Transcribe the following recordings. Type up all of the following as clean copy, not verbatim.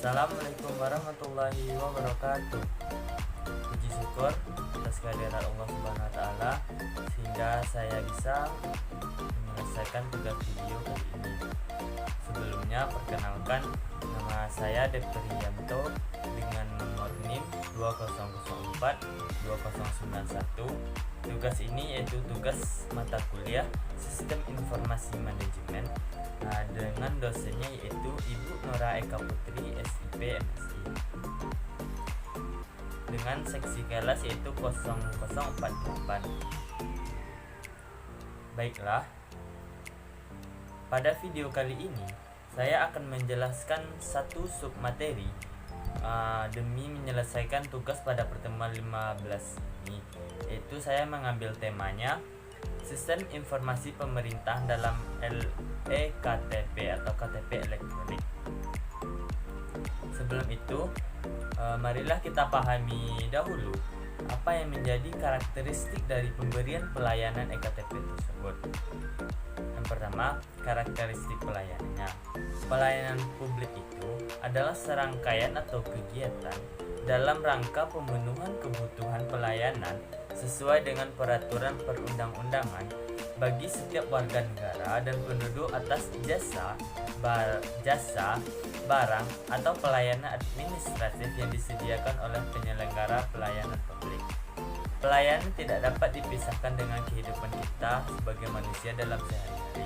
Assalamualaikum warahmatullahi wabarakatuh. Puji syukur atas kehadiran Allah Subhanahu wa taala sehingga saya bisa menyelesaikan tugas video kali ini. Sebelumnya perkenalkan, nama saya Dr. Rianto dengan nomor NIM 2004 2091. Tugas ini yaitu tugas mata kuliah Sistem Informasi Manajemen dengan dosennya yaitu Ibu Nora Eka Putri SIP MSI dengan seksi kelas yaitu 0048. Baiklah, pada video kali ini saya akan menjelaskan satu submateri demi menyelesaikan tugas pada pertemuan 15 ini, yaitu saya mengambil temanya Sistem Informasi Pemerintahan dalam LEKTP atau KTP elektronik. Sebelum itu, marilah kita pahami dahulu apa yang menjadi karakteristik dari pemberian pelayanan eKTP tersebut. Yang pertama, karakteristik pelayanannya. Pelayanan publik itu adalah serangkaian atau kegiatan dalam rangka pemenuhan kebutuhan pelayanan sesuai dengan peraturan perundang-undangan bagi setiap warga negara dan penduduk atas jasa, barang, atau pelayanan administratif yang disediakan oleh penyelenggara pelayanan publik. Pelayanan tidak dapat dipisahkan dengan kehidupan kita sebagai manusia dalam sehari-hari,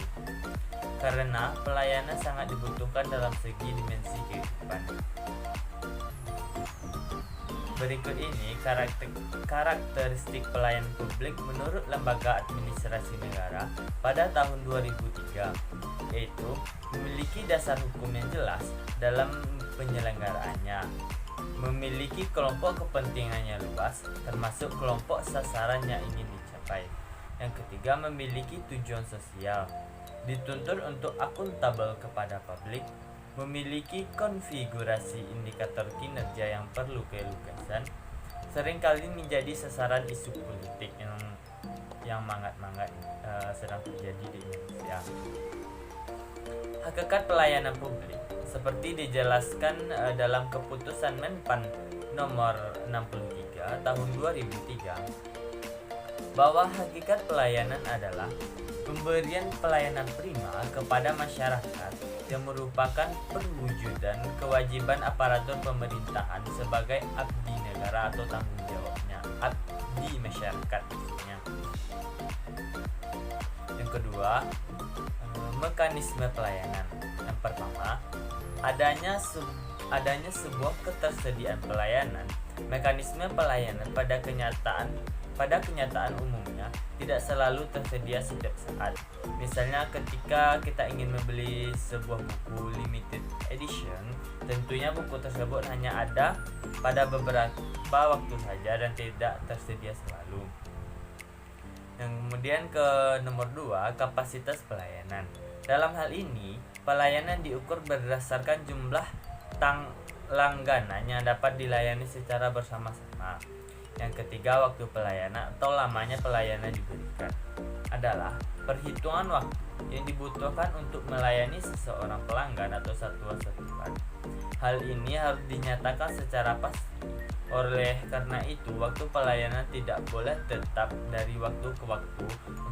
karena pelayanan sangat dibutuhkan dalam segi dimensi kehidupan. Berikut ini karakteristik pelayanan publik menurut Lembaga Administrasi Negara pada tahun 2003, yaitu memiliki dasar hukum yang jelas dalam penyelenggaraannya, memiliki kelompok kepentingannya luas termasuk kelompok sasaran yang ingin dicapai. Yang ketiga, memiliki tujuan sosial, dituntut untuk akuntabel kepada publik, memiliki konfigurasi indikator kinerja yang perlu kelugasan, seringkali menjadi sasaran isu politik yang manggat-manggat sedang terjadi di Indonesia. Hakikat pelayanan publik seperti dijelaskan dalam keputusan Menpan nomor 63 tahun 2003, bahwa hakikat pelayanan adalah pemberian pelayanan prima kepada masyarakat yang merupakan perwujudan kewajiban aparatur pemerintahan sebagai abdi negara atau tanggung jawabnya abdi masyarakat maksudnya. Yang kedua, mekanisme pelayanan. Yang pertama, adanya sebuah ketersediaan pelayanan. Mekanisme pelayanan pada kenyataan umumnya tidak selalu tersedia setiap saat. Misalnya ketika kita ingin membeli sebuah buku limited edition, tentunya buku tersebut hanya ada pada beberapa waktu saja dan tidak tersedia selalu. Yang kemudian ke nomor 2, kapasitas pelayanan. Dalam hal ini, pelayanan diukur berdasarkan jumlah langganan yang dapat dilayani secara bersama-sama. Yang ketiga, waktu pelayanan atau lamanya pelayanan diberikan adalah perhitungan waktu yang dibutuhkan untuk melayani seseorang pelanggan atau satuan. Hal ini harus dinyatakan secara pasti. Oleh karena itu, waktu pelayanan tidak boleh tetap dari waktu ke waktu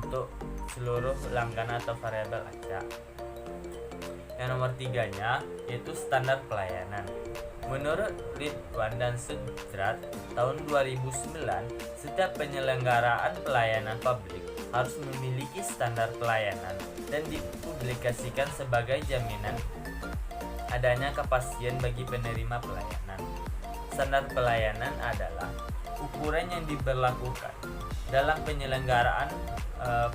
untuk seluruh langganan atau variabel acak. Yang nomor 3-nya yaitu standar pelayanan. Menurut Ridwan dan Sudrat tahun 2009, setiap penyelenggaraan pelayanan publik harus memiliki standar pelayanan dan dipublikasikan sebagai jaminan adanya kepastian bagi penerima pelayanan. Standar pelayanan adalah ukuran yang diberlakukan dalam penyelenggaraan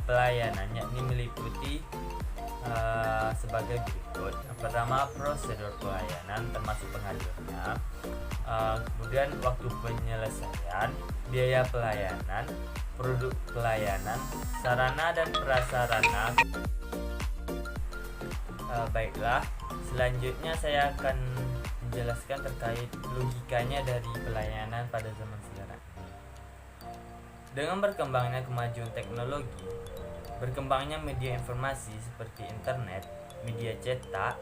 pelayanan, yakni meliputi sebagai berikut. Yang pertama, prosedur pelayanan termasuk pengajuannya, kemudian waktu penyelesaian, biaya pelayanan, produk pelayanan, sarana dan prasarana. Baiklah, selanjutnya saya akan menjelaskan terkait logikanya dari pelayanan pada zaman sekarang. Dengan berkembangnya kemajuan teknologi, berkembangnya media informasi seperti internet, media cetak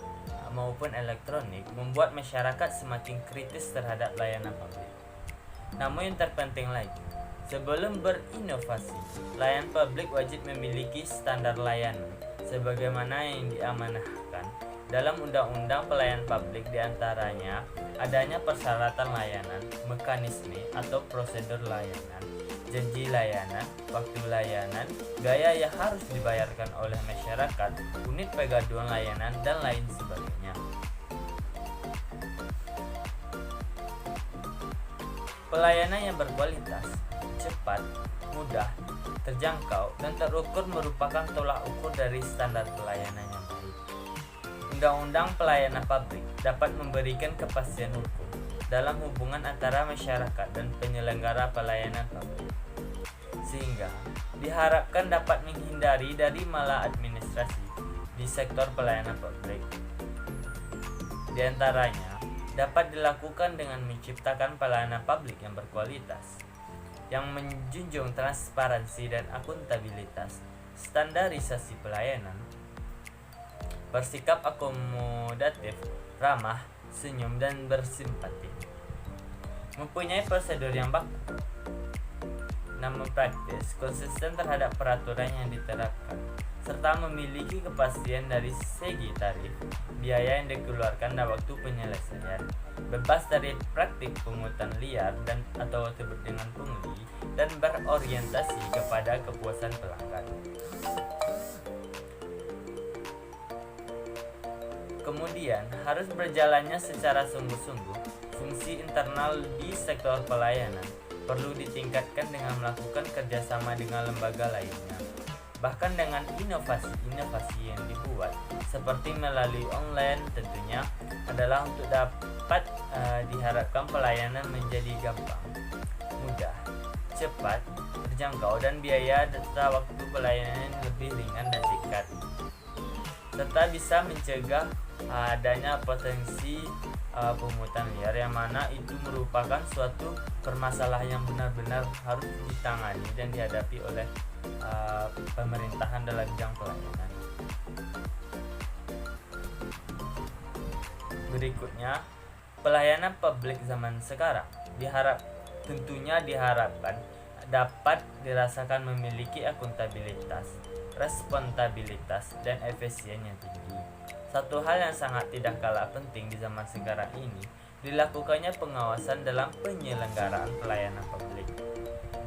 maupun elektronik membuat masyarakat semakin kritis terhadap layanan publik. Namun yang terpenting lagi, sebelum berinovasi, layanan publik wajib memiliki standar layanan sebagaimana yang diamanahkan dalam Undang-Undang Pelayanan Publik, diantaranya adanya persyaratan layanan, mekanisme atau prosedur layanan, janji layanan, waktu layanan, biaya yang harus dibayarkan oleh masyarakat, unit pegaduan layanan, dan lain sebagainya. Pelayanan yang berkualitas, cepat, mudah, terjangkau, dan terukur merupakan tolak ukur dari standar pelayanan yang baik. Undang-Undang Pelayanan Publik dapat memberikan kepastian hukum dalam hubungan antara masyarakat dan penyelenggara pelayanan publik, sehingga diharapkan dapat menghindari dari maladministrasi di sektor pelayanan publik. Di antaranya, dapat dilakukan dengan menciptakan pelayanan publik yang berkualitas, yang menjunjung transparansi dan akuntabilitas, standarisasi pelayanan, bersikap akomodatif, ramah, senyum, dan bersimpati, mempunyai prosedur yang baku, namun praktis, konsisten terhadap peraturan yang diterapkan, serta memiliki kepastian dari segi tarif, biaya yang dikeluarkan dan waktu penyelesaian, bebas dari praktik pungutan liar dan atau disebut dengan pungli, dan berorientasi kepada kepuasan pelanggan. Kemudian, harus berjalannya secara sungguh-sungguh fungsi internal di sektor pelayanan perlu ditingkatkan dengan melakukan kerjasama dengan lembaga lainnya. Bahkan dengan inovasi-inovasi yang dibuat, seperti melalui online tentunya, adalah untuk dapat diharapkan pelayanan menjadi gampang, mudah, cepat, terjangkau, dan biaya serta waktu pelayanan lebih ringan dan singkat, serta bisa mencegah adanya potensi pungutan liar, yang mana itu merupakan suatu permasalahan yang benar-benar harus ditangani dan dihadapi oleh pemerintahan dalam bidang pelayanan. Berikutnya, pelayanan publik zaman sekarang tentunya diharapkan dapat dirasakan memiliki akuntabilitas, respontabilitas, dan efisien yang tinggi. Satu hal yang sangat tidak kalah penting di zaman sekarang ini, dilakukannya pengawasan dalam penyelenggaraan pelayanan publik,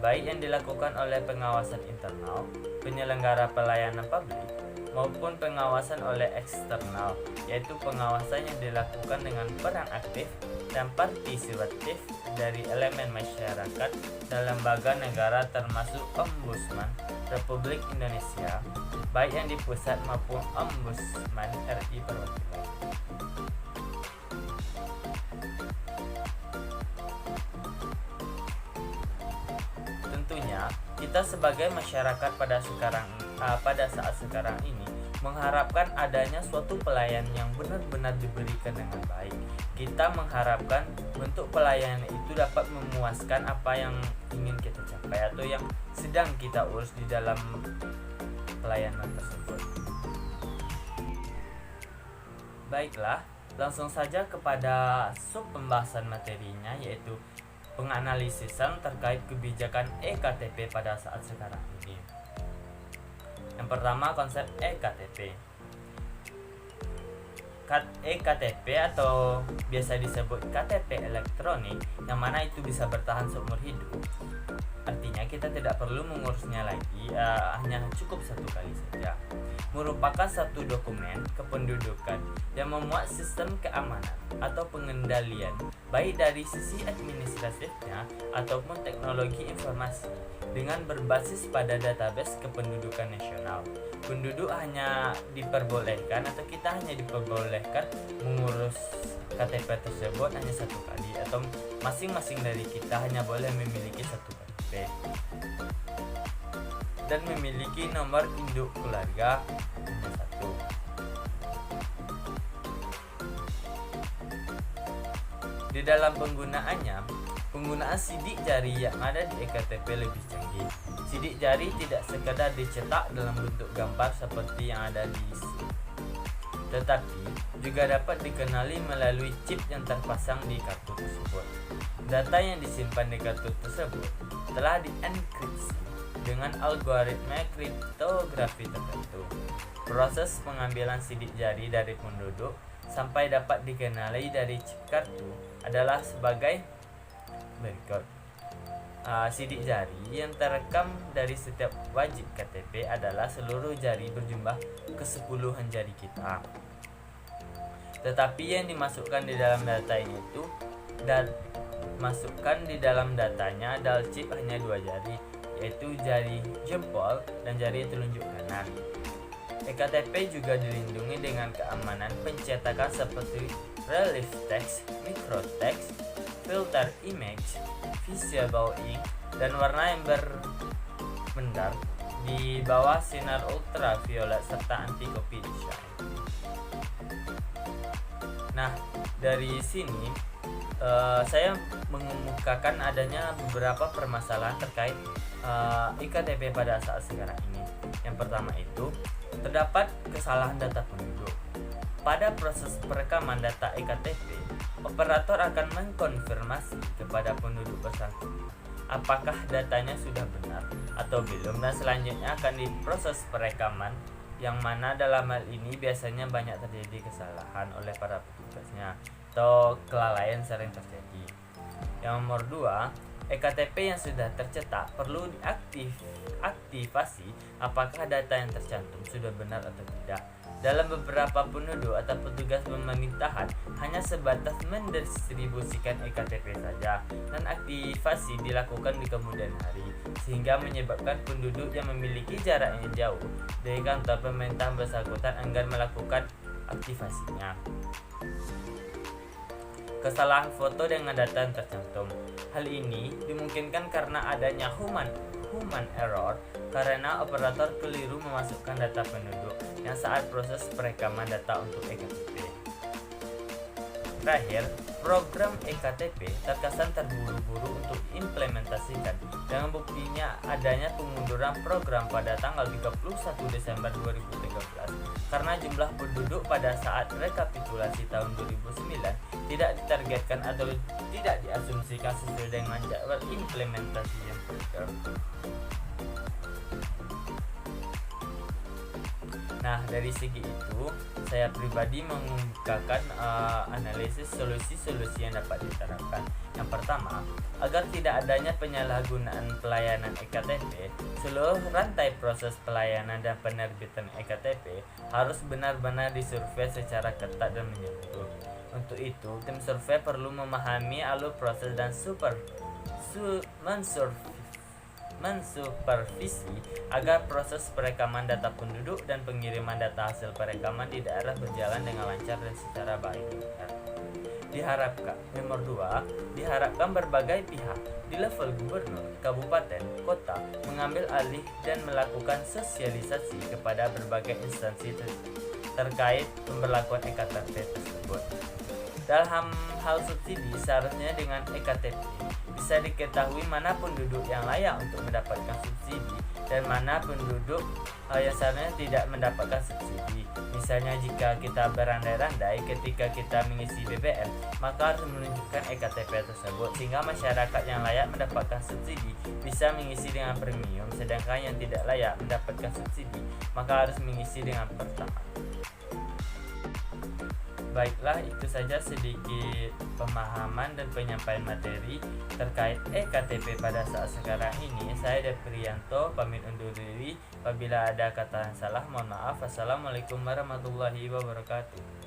baik yang dilakukan oleh pengawasan internal, penyelenggara pelayanan publik, maupun pengawasan oleh eksternal, yaitu pengawasan yang dilakukan dengan peran aktif dan partisipatif dari elemen masyarakat dan lembaga negara termasuk Ombudsman Republik Indonesia, baik yang di pusat maupun Ombudsman RI perwakilan. Tentunya kita sebagai masyarakat pada saat sekarang ini mengharapkan adanya suatu pelayanan yang benar-benar diberikan dengan baik. Kita mengharapkan bentuk pelayanan itu dapat memuaskan apa yang ingin kita capai atau yang sedang kita urus di dalam pelayanan tersebut. Baiklah, langsung saja kepada sub pembahasan materinya, yaitu penganalisisan terkait kebijakan EKTP pada saat sekarang ini. Yang pertama, konsep EKTP. EKTP atau biasa disebut KTP elektronik, yang mana itu bisa bertahan seumur hidup. Artinya kita tidak perlu mengurusnya lagi, hanya cukup satu kali saja. Merupakan satu dokumen kependudukan yang memuat sistem keamanan atau pengendalian baik dari sisi administratifnya ataupun teknologi informasi dengan berbasis pada database kependudukan nasional. Penduduk hanya diperbolehkan atau kita hanya diperbolehkan mengurus KTP tersebut hanya satu kali, atau masing-masing dari kita hanya boleh memiliki satu KTP dan memiliki nomor induk keluarga hanya satu. Di dalam penggunaan sidik jari yang ada di EKTP lebih canggih. Sidik jari tidak sekedar dicetak dalam bentuk gambar seperti yang ada di SIM, tetapi juga dapat dikenali melalui chip yang terpasang di kartu tersebut. Data yang disimpan di kartu tersebut telah dienkripsi dengan algoritma kriptografi tertentu. Proses pengambilan sidik jari dari penduduk sampai dapat dikenali dari chip kartu adalah sebagai berikut. Sidik jari yang terekam dari setiap wajib KTP adalah seluruh jari berjumlah kesepuluhan jari kita. Tetapi yang dimasukkan di dalam data itu masukkan di dalam datanya adalah chip hanya 2 jari, yaitu jari jempol dan jari telunjuk kanan. EKTP juga dilindungi dengan keamanan pencetakan seperti relief text, microtext, filter image, visible ink, dan warna yang berbendar di bawah sinar ultraviolet serta anti copy design. Nah, dari sini saya mengemukakan adanya beberapa permasalahan terkait iktp pada saat sekarang ini. Yang pertama itu, terdapat kesalahan data penduduk. Pada proses perekaman data EKTP, operator akan mengkonfirmasi kepada penduduk bersangkutan apakah datanya sudah benar atau belum, dan selanjutnya akan diproses perekaman, yang mana dalam hal ini biasanya banyak terjadi kesalahan oleh para petugasnya atau kelalaian sering terjadi. Yang nomor 2, EKTP yang sudah tercetak perlu diaktifasi apakah data yang tercantum sudah benar atau tidak. Dalam beberapa penduduk atau petugas pemerintahan hanya sebatas mendistribusikan EKTP saja, dan aktivasi dilakukan di kemudian hari, sehingga menyebabkan penduduk yang memiliki jarak yang jauh dari kantor pemerintahan bersangkutan enggan melakukan aktivasinya. Kesalahan foto dengan data yang tercantum. Hal ini dimungkinkan karena adanya human error, karena operator keliru memasukkan data penduduk yang saat proses perekaman data untuk EKTP. Terakhir, program EKTP terkesan terburu-buru untuk implementasikan, dengan buktinya adanya pengunduran program pada tanggal 31 Desember 2013 karena jumlah penduduk pada saat rekapitulasi tahun 2009 tidak ditargetkan atau tidak diasumsikan sesuai dengan jadwal implementasi yang beredar. Nah, dari segi itu, saya pribadi mengemukakan analisis solusi-solusi yang dapat diterapkan. Yang pertama, agar tidak adanya penyalahgunaan pelayanan EKTP, seluruh rantai proses pelayanan dan penerbitan EKTP harus benar-benar disurvei secara ketat dan menyeluruh. Untuk itu, tim survei perlu memahami alur proses dan mensupervisi agar proses perekaman data penduduk dan pengiriman data hasil perekaman di daerah berjalan dengan lancar dan secara baik. Diharapkan berbagai pihak di level gubernur, kabupaten, kota mengambil alih dan melakukan sosialisasi kepada berbagai instansi terkait pemberlakuan EKTP tersebut. Dalam hal subsidi, seharusnya dengan EKTP bisa diketahui mana penduduk yang layak untuk mendapatkan subsidi dan mana penduduk yang seharusnya tidak mendapatkan subsidi. Misalnya, jika kita berandai-andai ketika kita mengisi BBM, maka harus menunjukkan EKTP tersebut sehingga masyarakat yang layak mendapatkan subsidi bisa mengisi dengan premium, sedangkan yang tidak layak mendapatkan subsidi maka harus mengisi dengan pertamax. Baiklah, itu saja sedikit pemahaman dan penyampaian materi terkait EKTP pada saat sekarang ini. Saya Deprianto pamit undur diri. Apabila ada kata yang salah, mohon maaf. Assalamualaikum warahmatullahi wabarakatuh.